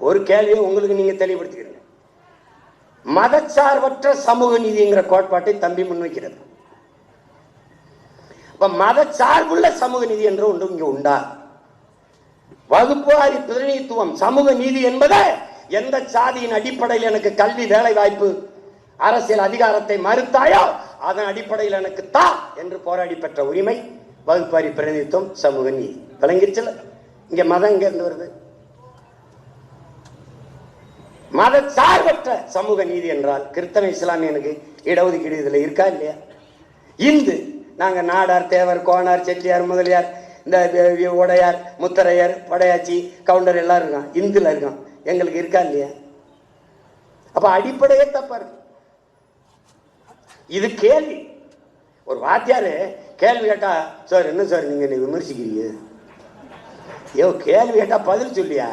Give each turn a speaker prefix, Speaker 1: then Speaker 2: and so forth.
Speaker 1: ஒரு கேள்வியை உங்களுக்கு நீங்க தெளிவுபடுத்திக்கிறீங்க. மதச்சார்பற்ற சமூக நீதிங்கிற கோட்பாட்டை தம்பி முன்வைக்கிறது. அப்ப மதச்சார்புள்ள சமூக நீதி என்ற ஒன்று இங்க உண்டா? வகுப்புவாரி பிரதிநிதித்துவம் சமூக நீதி என்பது எந்த சாதியின் அடிப்படையில் எனக்கு கல்வி, வேலை வாய்ப்பு, அரசியல் அதிகாரத்தை மறுத்தாயோ அதன் அடிப்படையில் எனக்கு தா என்று போராடி பெற்ற உரிமை வகுப்பாரி பிரதிநிதித்துவம் சமூக நீதி. விளங்கிருச்சுல? இங்க மதம் எங்க இருந்து வருது? மத சார்பற்ற சமூக நீதி என்றால் கிறிஸ்தவ இஸ்லாமியனுக்கு இடஒதுக்கீடு இதுல இருக்கா இல்லையா? இந்து நாங்க நாடார், தேவர், கோனார், செட்டியார், முதலியார், இந்த உடையார், முத்தரையர், படையாச்சி, கவுண்டர் எல்லாம் இருக்கான், இந்துல இருக்கான். எங்களுக்கு இருக்கா இல்லையா? அப்ப அடிப்படையே தப்பா இருக்கு. இது கேள்வி. ஒரு வாத்தியாரு கேள்வி கேட்டா, சார் என்ன சார் நீங்க விமர்சிக்கிறீங்க? ஐயோ கேள்வி கேட்டா பதில் சொல்லியா?